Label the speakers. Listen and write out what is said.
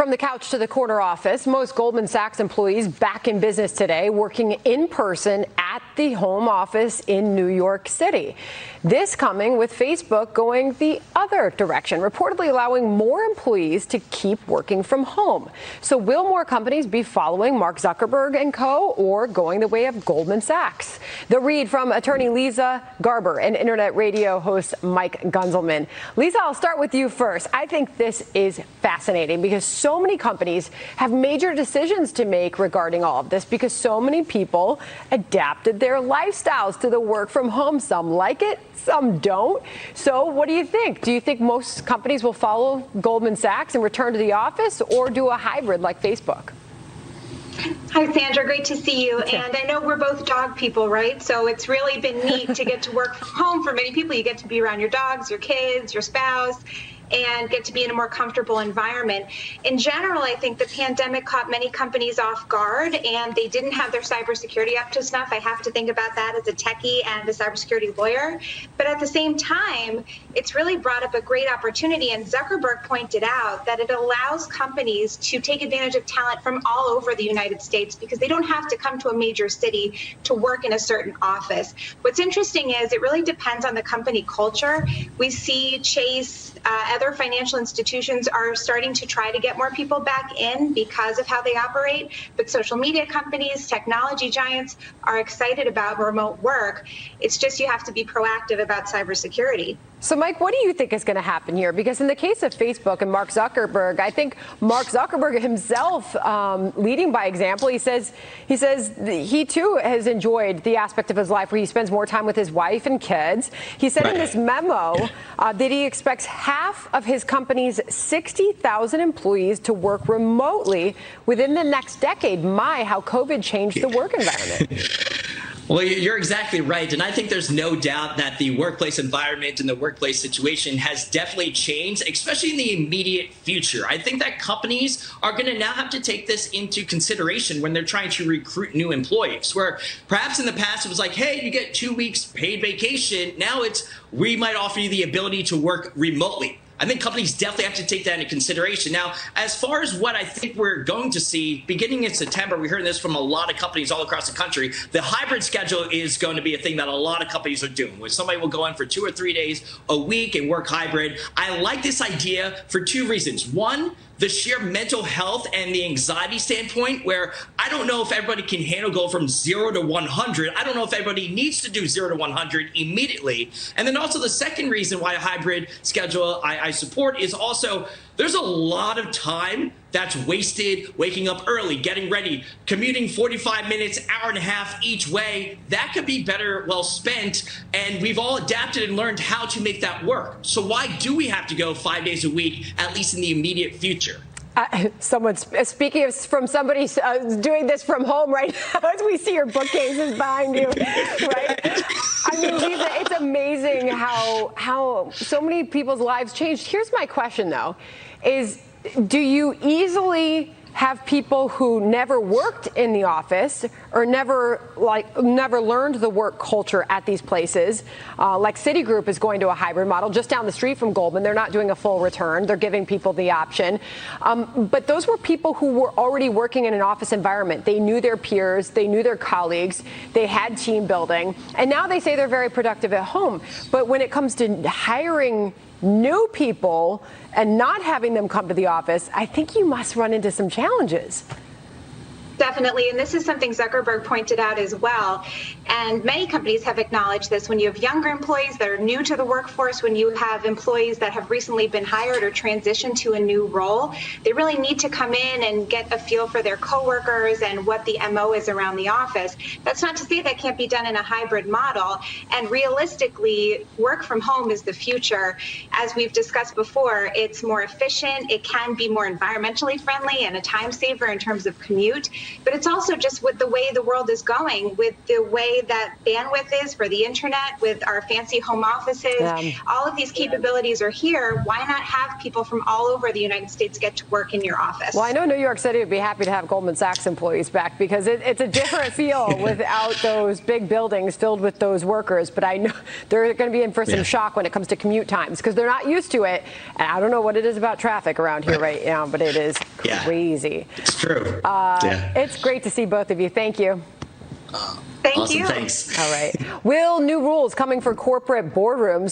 Speaker 1: From the couch to the corner office, most Goldman Sachs employees back in business today, working in person at the home office in New York City. This coming with Facebook going the other direction, reportedly allowing more employees to keep working from home. So will more companies be following Mark Zuckerberg and co. or going the way of Goldman Sachs? The read from attorney Leeza Garber and internet radio host Mike Gunzelman. Leeza, I'll start with you first. I think this is fascinating because so many companies have major decisions to make regarding all of this because so many people adapted their lifestyles to the work from home. Some like it, some don't. So what do you think? Do you think most companies will follow Goldman Sachs and return to the office or do a hybrid like Facebook?
Speaker 2: Hi, Sandra. Great to see you. And I know we're both dog people, right? So it's really been neat to get to work from home. For many people, you get to be around your dogs, your kids, your spouse, and get to be in a more comfortable environment. In general, I think the pandemic caught many companies off guard and they didn't have their cybersecurity up to snuff. I have to think about that as a techie and a cybersecurity lawyer. But at the same time, it's really brought up a great opportunity. And Zuckerberg pointed out that it allows companies to take advantage of talent from all over the United States because they don't have to come to a major city to work in a certain office. What's interesting is it really depends on the company culture. We see Chase, other financial institutions are starting to try to get more people back in because of how they operate. But social media companies, technology giants are excited about remote work. It's just you have to be proactive about cybersecurity.
Speaker 1: So, Mike, what do you think is going to happen here? Because in the case of Facebook and Mark Zuckerberg, I think Mark Zuckerberg himself, leading by example, he says he too has enjoyed the aspect of his life where he spends more time with his wife and kids. He said in this memo that he expects half of his company's 60,000 employees to work remotely within the next decade. My, how COVID changed the work environment.
Speaker 3: Well, you're exactly right. And I think there's no doubt that the workplace environment and the workplace situation has definitely changed, especially in the immediate future. I think that companies are going to now have to take this into consideration when they're trying to recruit new employees, where perhaps in the past it was like, hey, you get 2 weeks paid vacation. Now it's we might offer you the ability to work remotely. I think companies definitely have to take that into consideration. Now, as far as what I think we're going to see, beginning in September, we heard this from a lot of companies all across the country, the hybrid schedule is going to be a thing that a lot of companies are doing, where somebody will go in for 2 or 3 days a week and work hybrid. I like this idea for 2 reasons. One, the sheer mental health and the anxiety standpoint, where I don't know if everybody can handle go from 0 to 100. I don't know if everybody needs to do 0 to 100 immediately. And then also the second reason why a hybrid schedule I support is also there's a lot of time that's wasted waking up early, getting ready, commuting 45 minutes, hour and a half each way. That could be better well spent. And we've all adapted and learned how to make that work. So why do we have to go 5 days a week, at least in the immediate future?
Speaker 1: Someone's speaking from somebody doing this from home right now as we see your bookcases behind you, right? I mean, Leeza, it's amazing how so many people's lives changed. Here's my question, though, is do you easily have people who never worked in the office or never learned the work culture at these places, like Citigroup is going to a hybrid model just down the street from Goldman. They're not doing a full return. They're giving people the option. But those were people who were already working in an office environment. They knew their peers. They knew their colleagues. They had team building. And now they say they're very productive at home. But when it comes to hiring new people and not having them come to the office, I think you must run into some challenges.
Speaker 2: Definitely. And this is something Zuckerberg pointed out as well. And many companies have acknowledged this. When you have younger employees that are new to the workforce, when you have employees that have recently been hired or transitioned to a new role, they really need to come in and get a feel for their coworkers and what the MO is around the office. That's not to say that can't be done in a hybrid model. And realistically, work from home is the future. As we've discussed before, it's more efficient. It can be more environmentally friendly and a time saver in terms of commute. but it's also just with the way the world is going, with the way that bandwidth is for the internet, with our fancy home offices. All of these capabilities are here. Why not have people from all over the United States get to work in your office?
Speaker 1: Well, I know New York City would be happy to have Goldman Sachs employees back, because it's a different feel without those big buildings filled with those workers. But I know they're going to be in for some shock when it comes to commute times, because they're not used to it. And I don't know what it is about traffic around here right now, but it is crazy.
Speaker 3: It's true.
Speaker 1: It's great to see both of you. Thank you.
Speaker 2: Thank
Speaker 3: Awesome.
Speaker 2: you.
Speaker 3: Thanks.
Speaker 1: All right. Will new rules coming for corporate boardrooms